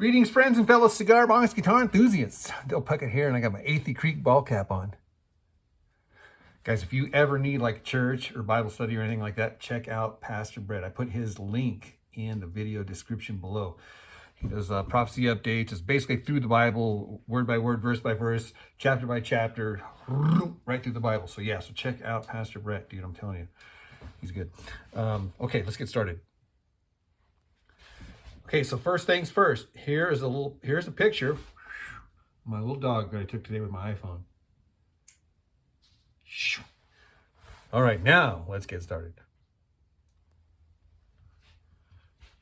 Greetings, friends and fellow cigar, bongs, guitar enthusiasts. Dale Puckett here, and I got my Athey Creek ball cap on. Guys, if you ever need like church or Bible study or anything like that, check out Pastor Brett. I put his link in the video description below. He does prophecy updates. It's basically through the Bible, word by word, verse by verse, chapter by chapter, right through the Bible. So yeah, so check out Pastor Brett, dude. I'm telling you, he's good. Okay, let's get started. Okay, so first things first. Here's a picture of my little dog that I took today with my iPhone. All right, now let's get started.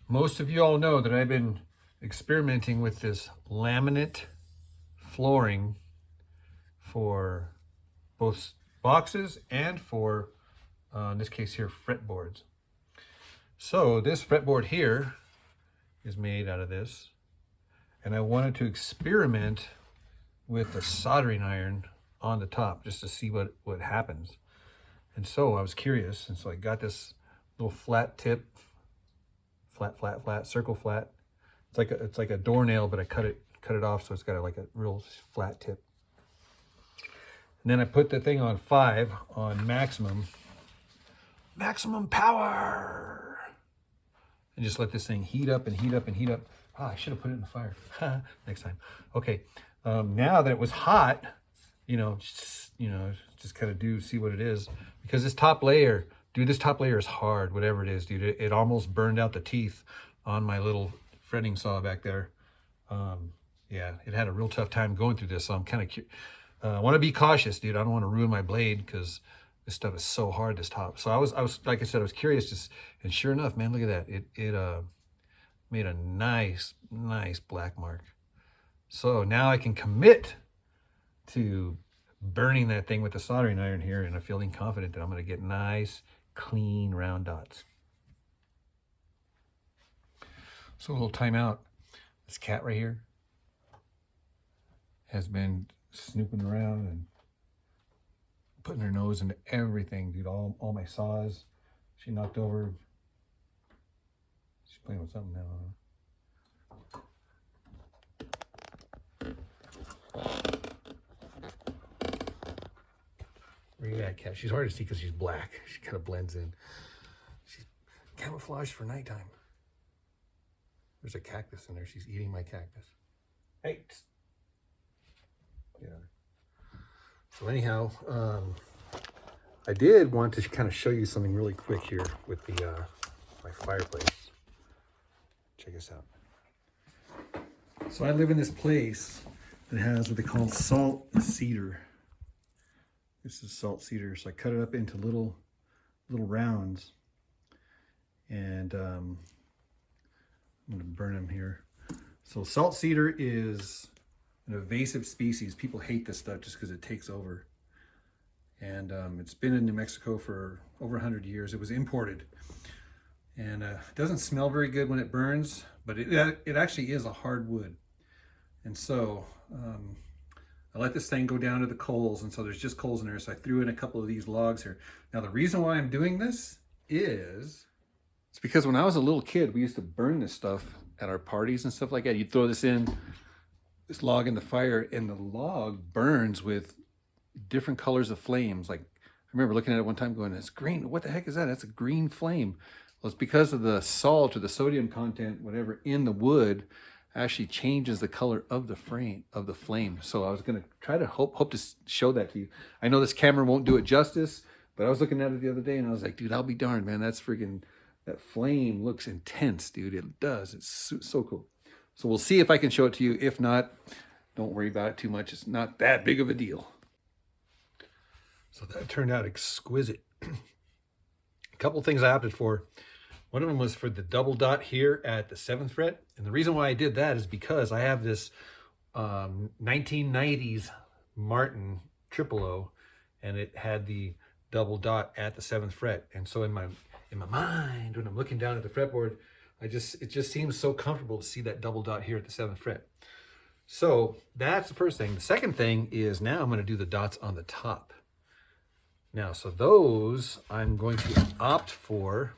Most of you all know that I've been experimenting with this laminate flooring for both boxes and for, in this case here, fretboards. So this fretboard here is made out of this, and I wanted to experiment with a soldering iron on the top just to see what happens. And so I was curious, and so I got this little flat tip, flat, circle flat. It's like a doornail, but I cut it off so it's got like a real flat tip. And then I put the thing on 5 on maximum power. And just let this thing heat up and heat up and heat up. I should have put it in the fire next time. Okay, now that it was hot, just kind of see what it is, because this top layer, dude, this top layer is hard. Whatever it is, dude, it almost burned out the teeth on my little fretting saw back there. Yeah, it had a real tough time going through this. So I'm kind of, I want to be cautious, dude. I don't want to ruin my blade because this stuff is so hard, this top. So I was like I said, I was curious, and sure enough, man, look at that. It made a nice black mark. So now I can commit to burning that thing with the soldering iron here, and I'm feeling confident that I'm going to get nice, clean, round dots. So a little timeout. This cat right here has been snooping around and putting her nose into everything, dude. All my saws. She knocked over. She's playing with something now. Where you at, cat? She's hard to see because she's black. She kind of blends in. She's camouflaged for nighttime. There's a cactus in there. She's eating my cactus. Hey. Yeah. So anyhow, I did want to kind of show you something really quick here with the my fireplace. Check this out. So I live in this place that has what they call salt cedar. This is salt cedar. So I cut it up into little rounds, and I'm going to burn them here. So salt cedar is an invasive species. People hate this stuff just because it takes over. And it's been in New Mexico for over 100 years. It was imported. And it doesn't smell very good when it burns, but it actually is a hard wood. And so I let this thing go down to the coals, and so there's just coals in there. So I threw in a couple of these logs here. Now the reason why I'm doing this is, it's because when I was a little kid, we used to burn this stuff at our parties and stuff like that. You'd throw this log in the fire, and the log burns with different colors of flames. Like, I remember looking at it one time going, it's green. What the heck is that? That's a green flame. Well, it's because of the salt or the sodium content, whatever, in the wood actually changes the color of the flame. So I was going to try to hope to show that to you. I know this camera won't do it justice, but I was looking at it the other day, and I was like, dude, I'll be darned, man. That flame looks intense, dude. It does. It's so cool. So we'll see if I can show it to you. If not, don't worry about it too much. It's not that big of a deal. So that turned out exquisite. A couple things I opted for. One of them was for the double dot here at the 7th fret. And the reason why I did that is because I have this 1990s Martin Triple O, and it had the double dot at the 7th fret. And so in my mind, when I'm looking down at the fretboard, it just seems so comfortable to see that double dot here at the 7th fret. So that's the first thing. The second thing is now I'm going to do the dots on the top. Now, so those I'm going to opt for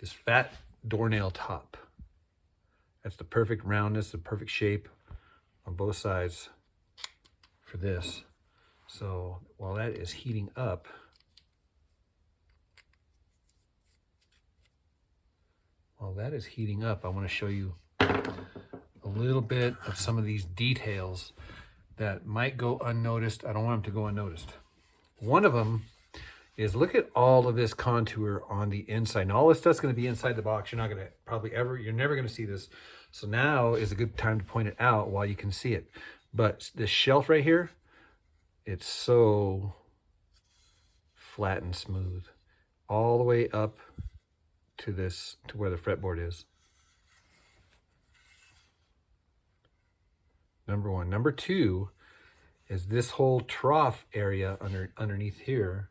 this fat doornail top. That's the perfect roundness, the perfect shape on both sides for this. So while that is heating up, I want to show you a little bit of some of these details that might go unnoticed. I don't want them to go unnoticed. One of them is, look at all of this contour on the inside. Now all this stuff's going to be inside the box. You're not going to you're never going to see this. So now is a good time to point it out while you can see it. But this shelf right here, it's so flat and smooth all the way up to where the fretboard is. Number one. Number two is this whole trough area underneath here,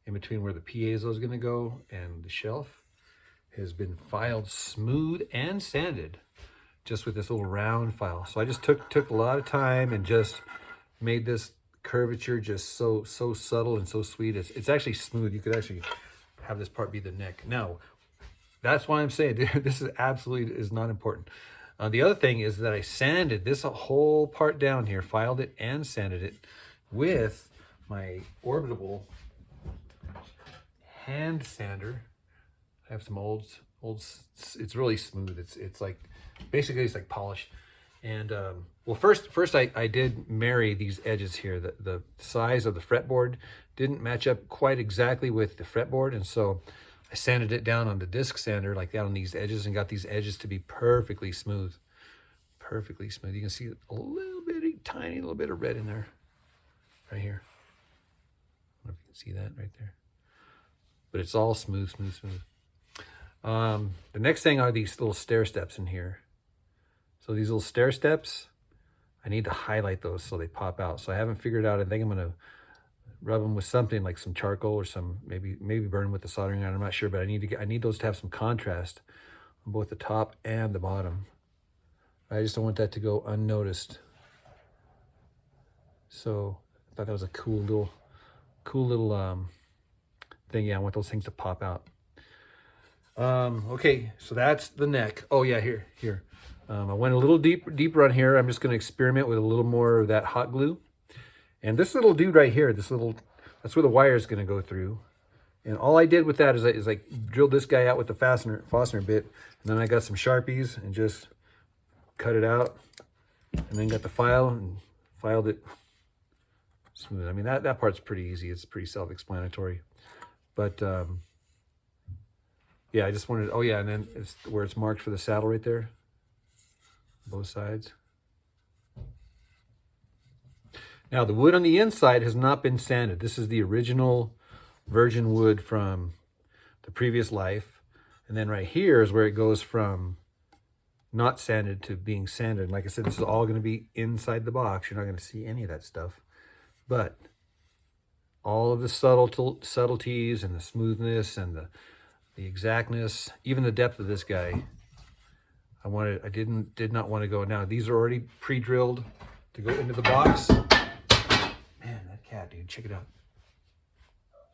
in between where the piezo is going to go and the shelf, has been filed smooth and sanded just with this little round file. So I just took a lot of time and just made this curvature just so subtle and so sweet. It's actually smooth. You could actually have this part be the neck. Now, that's why I'm saying this is not important. The other thing is that I sanded this whole part down here, filed it and sanded it with my Orbitable hand sander. I have some old. It's really smooth. It's like, basically it's like polish. And well, first I did marry these edges here. The size of the fretboard didn't match up quite exactly with the fretboard, and so I sanded it down on the disc sander like that on these edges, and got these edges to be perfectly smooth. Perfectly smooth. You can see a little bitty, tiny little bit of red in there, right here. I don't know if you can see that right there. But it's all smooth, smooth, smooth. The next thing are these little stair steps in here. So these little stair steps, I need to highlight those so they pop out. So I haven't figured out. I think I'm gonna rub them with something like some charcoal or some, maybe burn them with the soldering iron. I'm not sure, but I need those to have some contrast on both the top and the bottom. I just don't want that to go unnoticed. So I thought that was a cool little thing. Yeah, I want those things to pop out. Okay, so that's the neck. Oh yeah, here. I went a little deeper on here. I'm just going to experiment with a little more of that hot glue. And this little dude right here, that's where the wire is going to go through. And all I did with that is I drilled this guy out with the fastener bit, and then I got some Sharpies and just cut it out, and then got the file and filed it smooth. I mean, that part's pretty easy. It's pretty self-explanatory. But yeah, I just wanted, oh yeah, and then it's where it's marked for the saddle right there, both sides. Now the wood on the inside has not been sanded. This is the original virgin wood from the previous life. And then right here is where it goes from not sanded to being sanded. And like I said, this is all going to be inside the box. You're not going to see any of that stuff. But all of the subtleties and the smoothness and the exactness, even the depth of this guy, I did not want to go. Now these are already pre-drilled to go into the box. Man, that cat, dude, check it out.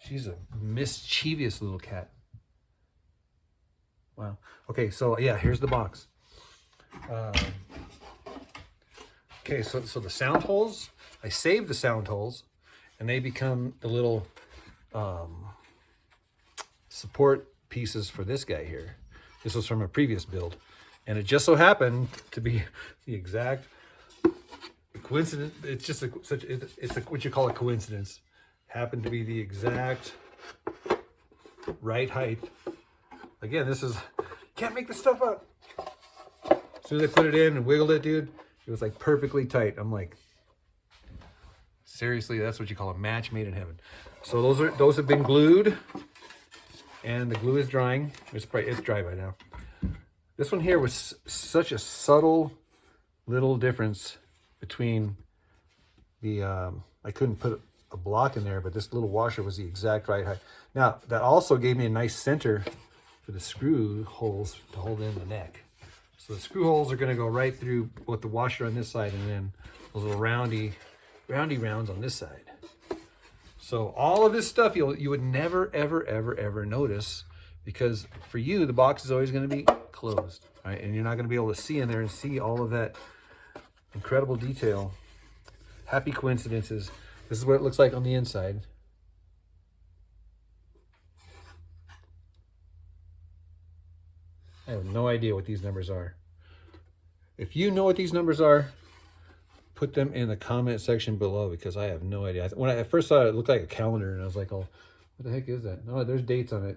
She's a mischievous little cat. Wow. Okay, so yeah, here's the box. Okay, so the sound holes, I saved the sound holes, and they become the little support pieces for this guy here. This was from a previous build, and it just so happened to be the exact coincidence. It's just what you call a coincidence. Happened to be the exact right height. Again, this is, can't make this stuff up. As soon as I put it in and wiggled it, dude, it was like perfectly tight. I'm like, seriously, that's what you call a match made in heaven. So those have been glued, and the glue is drying. It's dry by now. This one here was such a subtle little difference between the, I couldn't put a block in there, but this little washer was the exact right height. Now, that also gave me a nice center for the screw holes to hold in the neck. So the screw holes are going to go right through both the washer on this side and then those little roundy rounds on this side. So all of this stuff you would never, ever, ever, ever notice, because for you, the box is always going to be closed. All right, and you're not going to be able to see in there and see all of that incredible detail. Happy coincidences. This is what it looks like on the inside. I have no idea what these numbers are. If you know what these numbers are, put them in the comment section below, because I have no idea. When I first saw it, it looked like a calendar, and I was like, oh, what the heck is that? No, there's dates on it.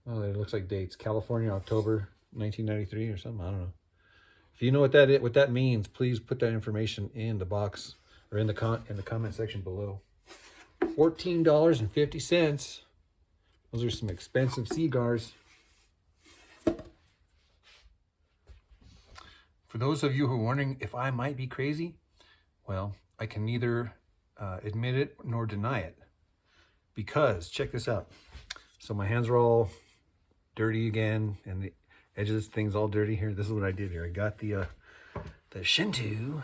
Oh, it looks like dates. California, October 1993 or something. I don't know. If you know what that means, please put that information in the box or in the comment section below. $14.50. Those are some expensive cigars. For those of you who are wondering if I might be crazy, well, I can neither admit it nor deny it, because check this out. So my hands are all dirty again, and the edge of this thing's all dirty here. This is what I did here. I got the Shinto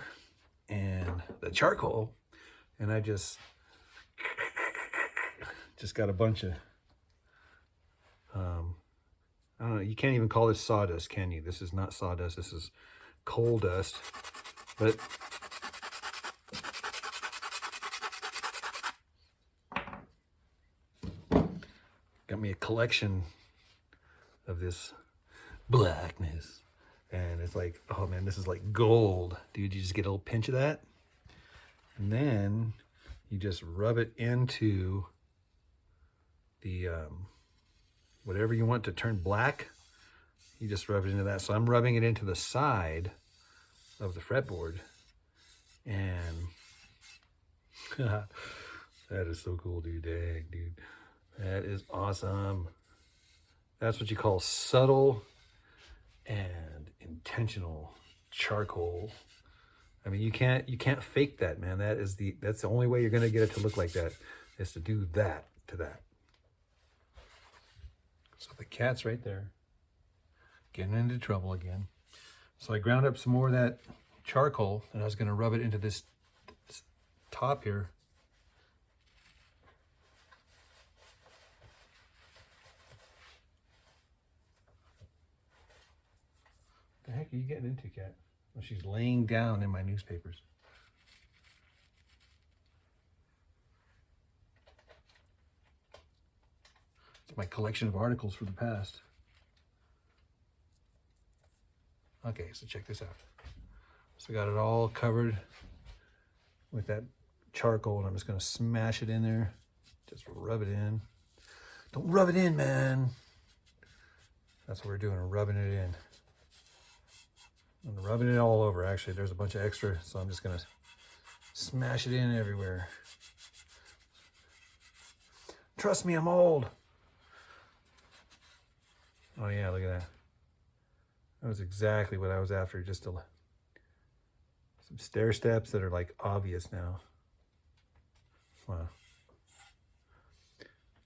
and the charcoal, and I just got a bunch of I don't know, you can't even call this sawdust, can you? This is not sawdust, this is coal dust. But got me a collection of this blackness, and it's like, oh man, this is like gold, dude. You just get a little pinch of that, and then you just rub it into the whatever you want to turn black. You just rub it into that. So I'm rubbing it into the side of the fretboard, and that is so cool, dude. Dang, dude, that is awesome. That's what you call subtle and intentional charcoal. I mean, you can't fake that, man. That's the only way you're gonna get it to look like that, is to do that to that. So the cat's right there, getting into trouble again. So I ground up some more of that charcoal, and I was gonna rub it into this top here. What the heck are you getting into, cat? Well, she's laying down in my newspapers. It's my collection of articles from the past. Okay, so check this out. So I got it all covered with that charcoal, and I'm just gonna smash it in there. Just rub it in. Don't rub it in, man. That's what we're doing, rubbing it in. I'm rubbing it all over, actually. There's a bunch of extra, so I'm just gonna smash it in everywhere. Trust me, I'm old. Oh yeah, look at that. That was exactly what I was after, just some stair steps that are like obvious now. Wow.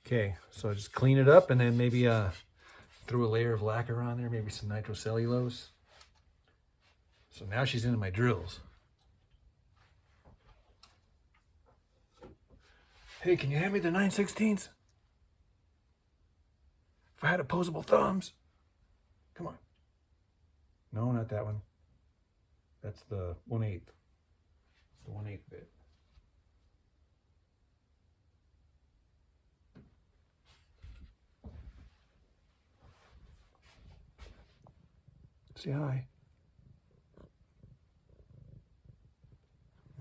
Okay, so I just clean it up, and then maybe throw a layer of lacquer on there, maybe some nitrocellulose. So now she's into my drills. Hey, can you hand me the 9/16? If I had opposable thumbs. Come on. No, not that one. That's the 1/8. It's the 1/8 bit. Say hi.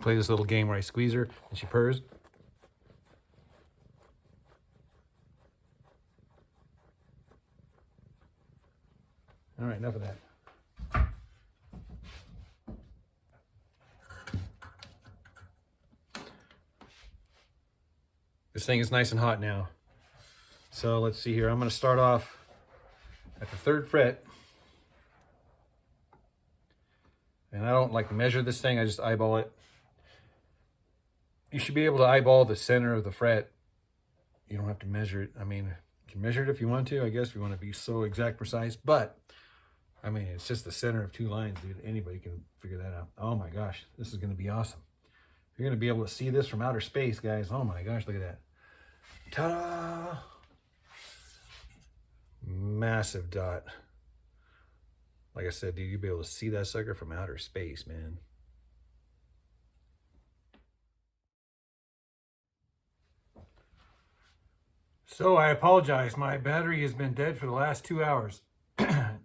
Play this little game where I squeeze her and she purrs. All right, enough of that. This thing is nice and hot now. So let's see here. I'm going to start off at the 3rd fret. And I don't like measure this thing, I just eyeball it. You should be able to eyeball the center of the fret. You don't have to measure it. I mean, you can measure it if you want to, I guess, if you want to be so exact precise. But, I mean, it's just the center of 2 lines, dude. Anybody can figure that out. Oh my gosh, this is going to be awesome. You're going to be able to see this from outer space, guys. Oh my gosh, look at that. Ta-da! Massive dot. Like I said, dude, you'll be able to see that sucker from outer space, man. So I apologize. My battery has been dead for the last 2 hours. And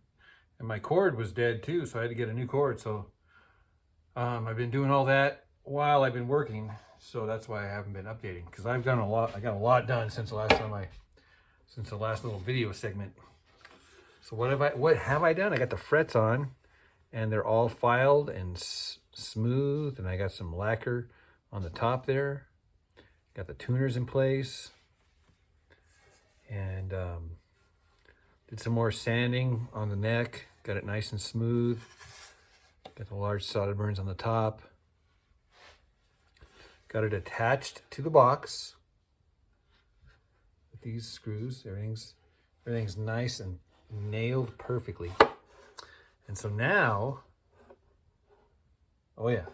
my cord was dead too, so I had to get a new cord. So I've been doing all that while I've been working. So that's why I haven't been updating, because I've done a lot. I got a lot done since the last little video segment. So what have I done? I got the frets on, and they're all filed and smooth, and I got some lacquer on the top there. Got the tuners in place, and did some more sanding on the neck. Got it nice and smooth. Got the large solid burns on the top. Got it attached to the box with these screws. Everything's nice and nailed perfectly. And so now, oh yeah,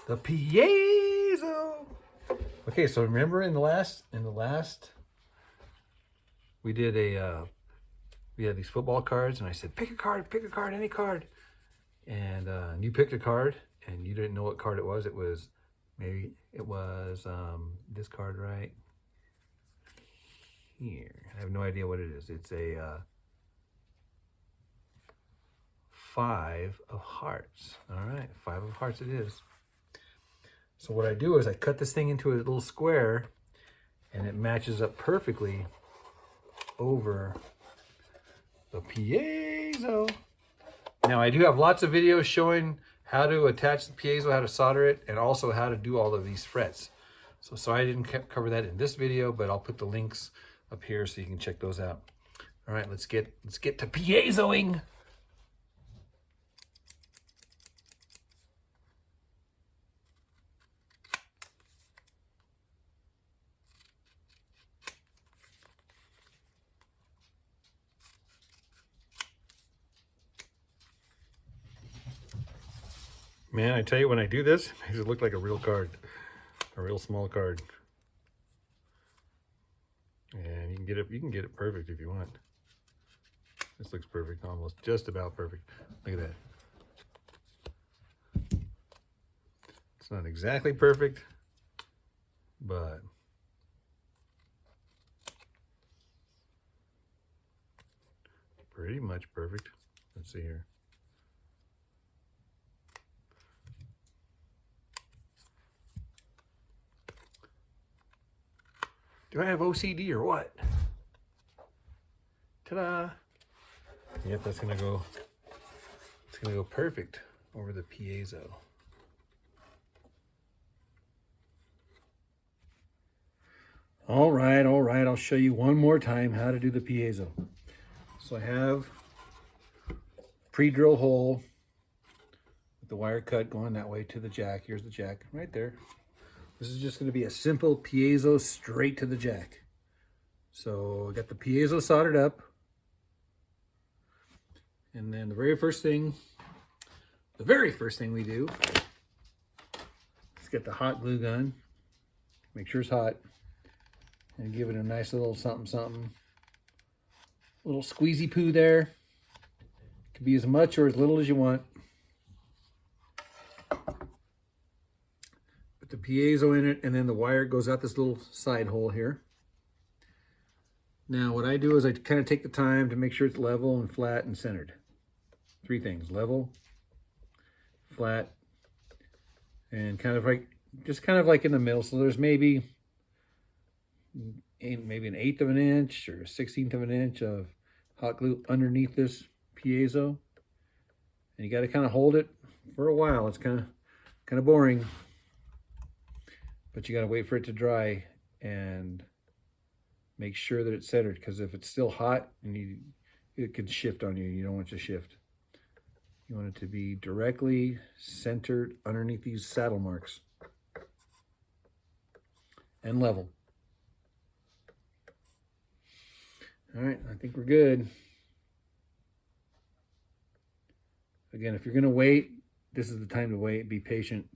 the piezo. Okay, so remember in the last we did we had these football cards, and I said pick a card, any card. And you picked a card, and you didn't know what card it was. It was this card right here. I have no idea what it is. It's a 5 of hearts. All right, 5 of hearts it is. So what I do is I cut this thing into a little square, and it matches up perfectly over the piezo. Now I do have lots of videos showing how to attach the piezo, how to solder it, and also how to do all of these frets. So sorry I didn't cover that in this video, but I'll put the links up here so you can check those out. All right, let's get to piezoing. Man, I tell you, when I do this, it makes it look like a real card, a real small card. And you can get it perfect if you want. This looks perfect, almost just about perfect. Look at that. It's not exactly perfect, but pretty much perfect. Let's see here. Do I have OCD or what? Ta-da! Yep, it's gonna go perfect over the piezo. All right, I'll show you one more time how to do the piezo. So I have pre-drill hole with the wire cut going that way to the jack. Here's the jack right there. This is just going to be a simple piezo straight to the jack. So I got the piezo soldered up. And then the very first thing we do is get the hot glue gun. Make sure it's hot. And give it a nice little something. Little squeezy poo there. Could be as much or as little as you want. The piezo in it, and then the wire goes out this little side hole here. Now what I do is I kind of take the time to make sure it's level and flat and centered. 3 things: level, flat, and kind of like in the middle. So there's maybe an 1/8 of an inch or a 1/16 of an inch of hot glue underneath this piezo, and you got to kind of hold it for a while. It's kind of boring. But you got to wait for it to dry and make sure that it's centered, because if it's still hot, it could shift on you. You don't want it to shift. You want it to be directly centered underneath these saddle marks and level. All right, I think we're good. Again, if you're going to wait, this is the time to wait. Be patient.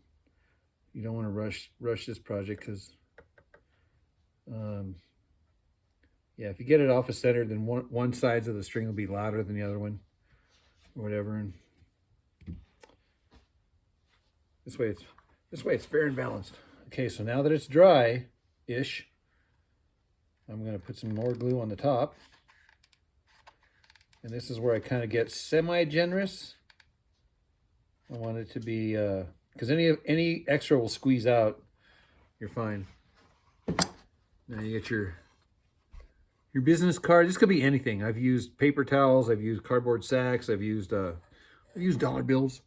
You don't want to rush this project, because yeah, if you get it off of center, then one sides of the string will be louder than the other one. or whatever. And this way it's fair and balanced. Okay, so now that it's dry-ish, I'm going to put some more glue on the top. And this is where I kind of get semi-generous. I want it to be, because any extra will squeeze out. You're fine. Now you get your business card. This could be anything. I've used paper towels. I've used cardboard sacks. I've used dollar bills.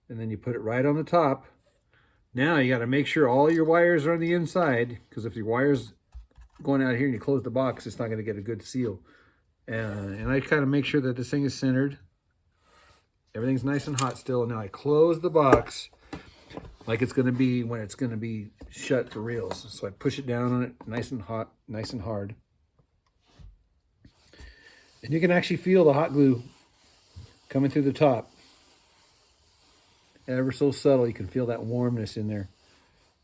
And then you put it right on the top. Now you got to make sure all your wires are on the inside, because if your wire's going out here and you close the box, it's not going to get a good seal. And I kind of make sure that this thing is centered. Everything's nice and hot still. And now I close the box like it's going to be when it's going to be shut for reals. So I push it down on it, nice and hot, nice and hard. And you can actually feel the hot glue coming through the top. Ever so subtle, you can feel that warmness in there.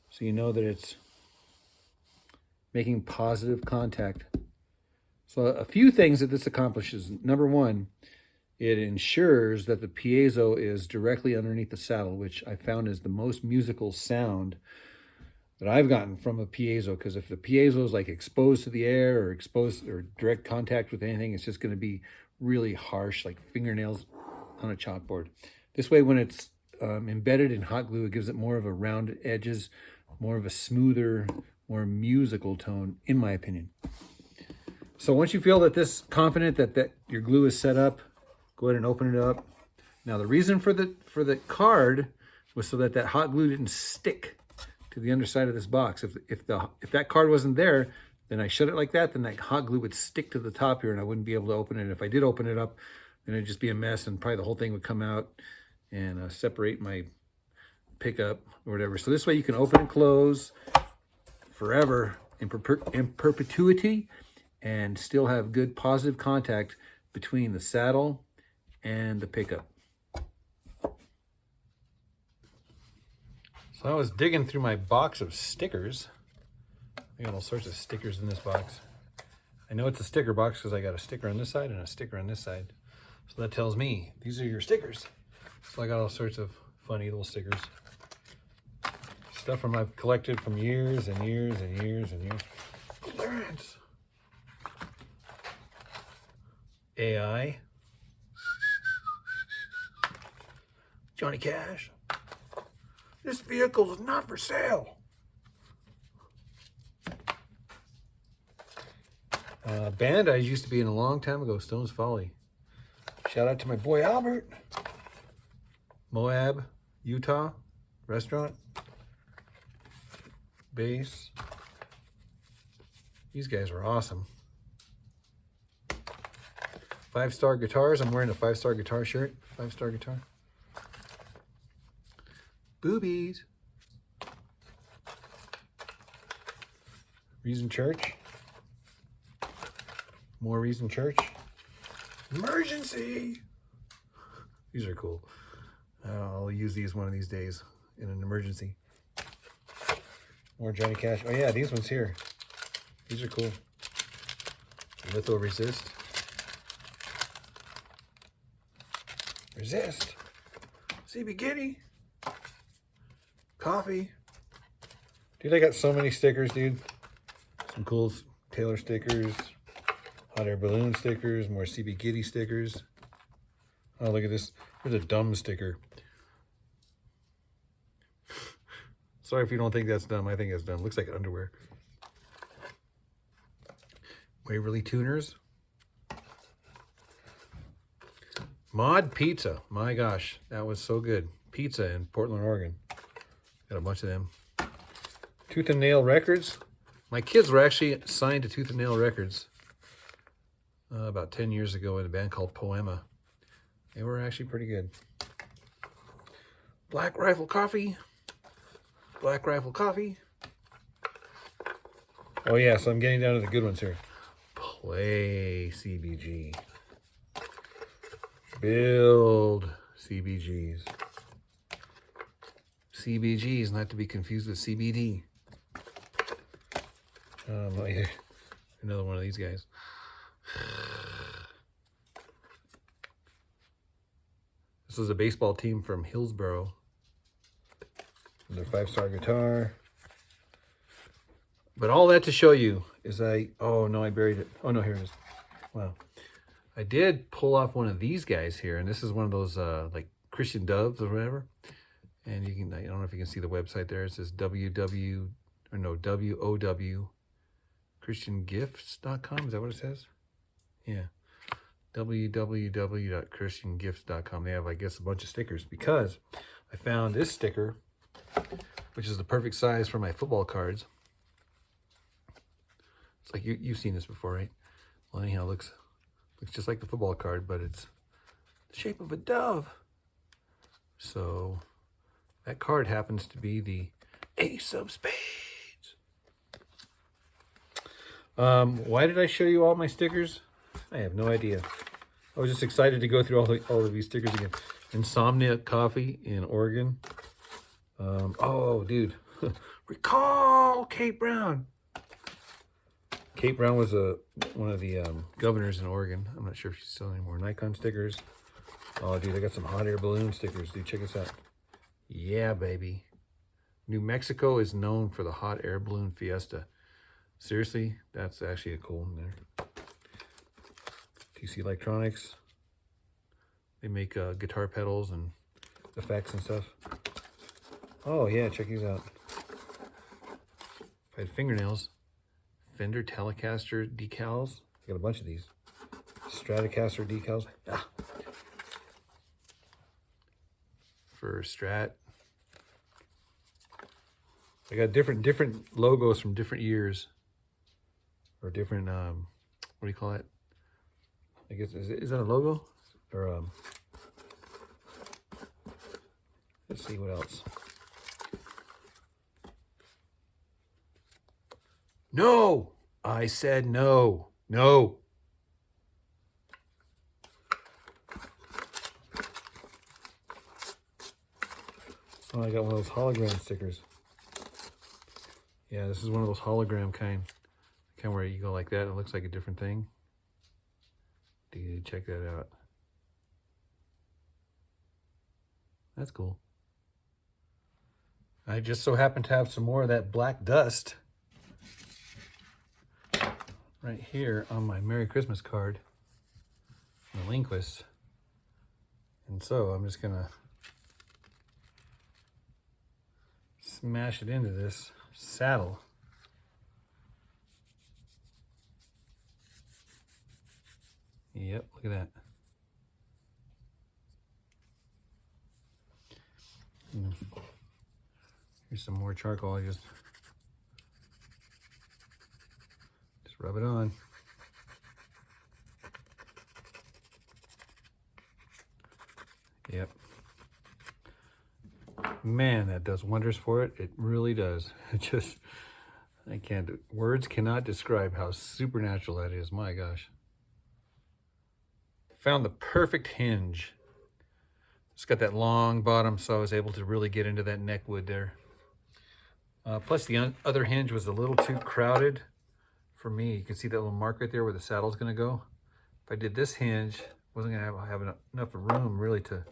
So you know that it's making positive contact. So a few things that this accomplishes. Number one, it ensures that the piezo is directly underneath the saddle, which I found is the most musical sound that I've gotten from a piezo. Because if the piezo is like exposed to the air or exposed or direct contact with anything, it's just going to be really harsh, like fingernails on a chalkboard. This way, when it's embedded in hot glue, it gives it more of a rounded edges, more of a smoother, more musical tone, in my opinion. So once you feel that confident that your glue is set up, go ahead and open it up. Now the reason for the card was so that hot glue didn't stick to the underside of this box. If that card wasn't there, then I shut it like that, then that hot glue would stick to the top here and I wouldn't be able to open it. And if I did open it up, then it'd just be a mess and probably the whole thing would come out and separate my pickup or whatever. So this way you can open and close forever in perpetuity and still have good positive contact between the saddle and the pickup. So I was digging through my box of stickers. I got all sorts of stickers in this box. I know it's a sticker box because I got a sticker on this side and a sticker on this side. So that tells me these are your stickers. So I got all sorts of funny little stickers. Stuff from I've collected from years and years and years and years. Clarence. AI. Johnny Cash. This vehicle is not for sale. Band I used to be in a long time ago, Stone's Folly. Shout out to my boy Albert. Moab, Utah, restaurant. Bass. These guys are awesome. 5-star guitars. I'm wearing a 5-star guitar shirt. 5-star guitar. Boobies. Reason Church. More Reason Church. Emergency. These are cool. I'll use these one of these days in an emergency. More Johnny Cash. Oh yeah, these ones here. These are cool. Litho Resist. Resist. CB Giddy. Coffee. Dude, I got so many stickers, dude. Some cool Taylor stickers. Hot air balloon stickers. More CB Giddy stickers. Oh, look at this. There's a dumb sticker. Sorry if you don't think that's dumb. I think that's dumb. Looks like underwear. Waverly Tuners. Mod Pizza. My gosh, that was so good. Pizza in Portland, Oregon. Got a bunch of them. Tooth and Nail Records. My kids were actually signed to Tooth and Nail Records about 10 years ago in a band called Poema. They were actually pretty good. Black Rifle Coffee. Black Rifle Coffee. Oh yeah, so I'm getting down to the good ones here. Play CBG. Build CBGs. CBGs, not to be confused with CBD. Another one of these guys. This is a baseball team from Hillsboro. Their 5-star guitar. But all that to show you is oh no, I buried it. Oh no, here it is. Wow. I did pull off one of these guys here, and this is one of those like Christian Doves or whatever. And you can, I don't know if you can see the website there. It says WOW ChristianGifts.com. Is that what it says? Yeah. www.christiangifts.com. They have, I guess, a bunch of stickers because I found this sticker, which is the perfect size for my football cards. It's like you've seen this before, right? Well, anyhow, it looks just like the football card, but it's the shape of a dove. So that card happens to be the Ace of Spades. Why did I show you all my stickers? I have no idea. I was just excited to go through all of these stickers again. Insomnia Coffee in Oregon. Oh, dude. Recall Kate Brown. Kate Brown was one of the governors in Oregon. I'm not sure if she's still anymore. Nikon stickers. Oh, dude, I got some hot air balloon stickers. Dude, check this out. Yeah, baby. New Mexico is known for the hot air balloon fiesta. Seriously, that's actually a cool one there. TC Electronics. They make guitar pedals and effects and stuff. Oh, yeah, check these out. If I had fingernails. Fender Telecaster decals. I got a bunch of these. Stratocaster decals. Ah. For Strat. I got different logos from different years. Or different, what do you call it? I guess, is that a logo? Or, let's see what else. No! I said no. No. Oh, I got one of those hologram stickers. Yeah, this is one of those hologram kind where you go like that. It looks like a different thing. Dude, check that out. That's cool. I just so happen to have some more of that black dust right here on my Merry Christmas card from the Linquist. And so I'm just gonna smash it into this saddle. Yep, look at that. Here's some more charcoal. I just rub it on. Yep. Man, that does wonders for it. It really does. It just, words cannot describe how supernatural that is. My gosh. Found the perfect hinge. It's got that long bottom, so I was able to really get into that neck wood there. Plus the other hinge was a little too crowded for me. You can see that little mark right there where the saddle's gonna go. If I did this hinge, wasn't gonna have enough room really to,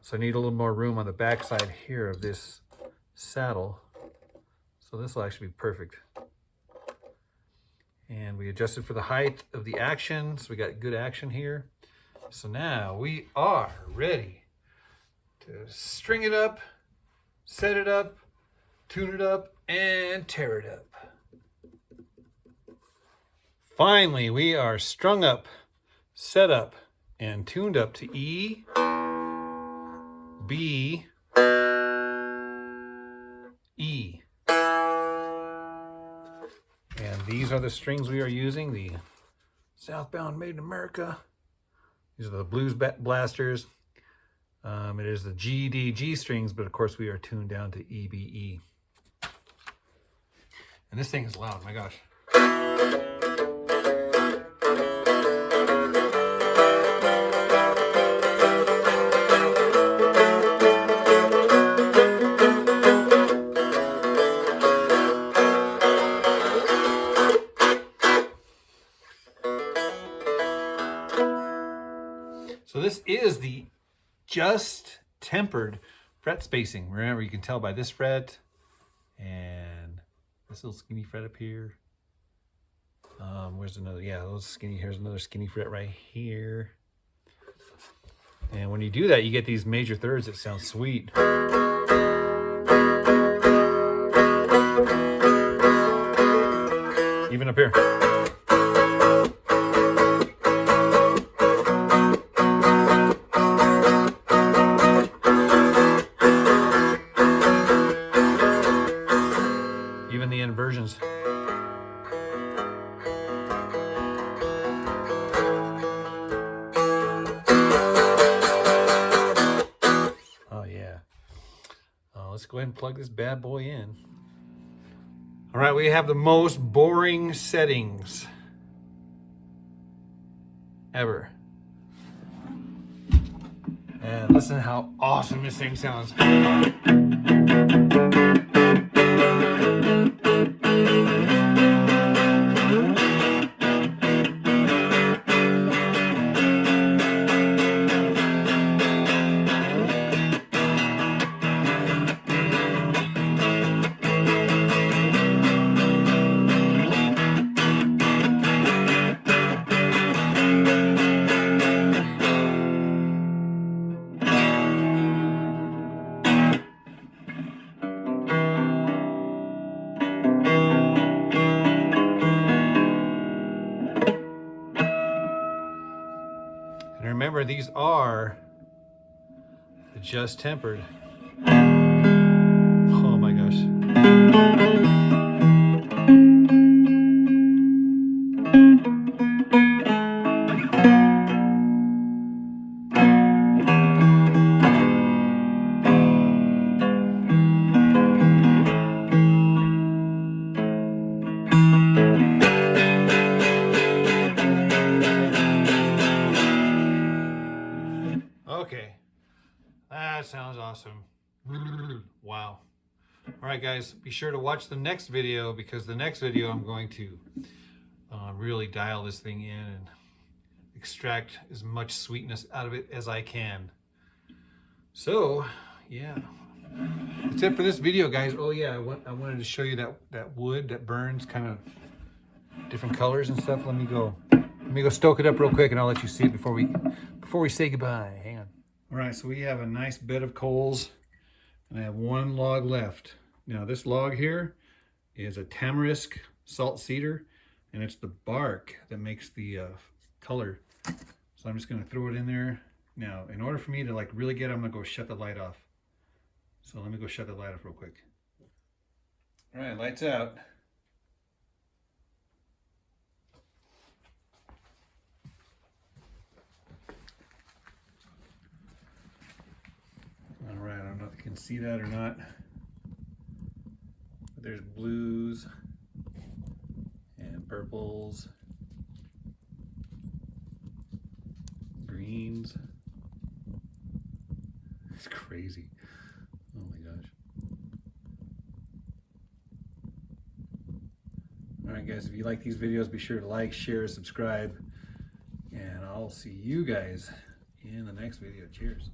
so I need a little more room on the back side here of this saddle. So this will actually be perfect. And we adjusted for the height of the action, so we got good action here. So now we are ready to string it up, set it up, tune it up, and tear it up. Finally, we are strung up, set up, and tuned up to E, B, E. And these are the strings we are using, the Southbound Made in America. These are the Blues Blasters. It is the G, D, G strings, but of course we are tuned down to E, B, E. And this thing is loud, my gosh. So this is the just tempered fret spacing. Remember, you can tell by this fret and this little skinny fret up here. Where's another? Yeah, those skinny. Here's another skinny fret right here. And when you do that, you get these major thirds that sound sweet. Even up here. Even the inversions. Oh yeah. Let's go ahead and plug this bad boy in. All right, we have the most boring settings ever. And listen how awesome this thing sounds. And remember, these are the just tempered. Oh my gosh. Okay, that sounds awesome. Wow. All right, guys, be sure to watch the next video, because the next video I'm going to really dial this thing in and extract as much sweetness out of it as I can. So, yeah, that's it for this video, guys. Oh yeah, I wanted to show you that wood that burns kind of different colors and stuff. Let me go stoke it up real quick, and I'll let you see it before we say goodbye. Hang on. All right, so we have a nice bed of coals, and I have one log left. Now this log here is a tamarisk salt cedar, and it's the bark that makes the color. So I'm just gonna throw it in there. Now, in order for me to like really get it, I'm gonna go shut the light off. So let me go shut the light off real quick. All right, lights out. All right, I don't know if you can see that or not, but there's blues and purples, greens. It's crazy. Oh my gosh. All right, guys, if you like these videos, be sure to like, share, subscribe, and I'll see you guys in the next video. Cheers.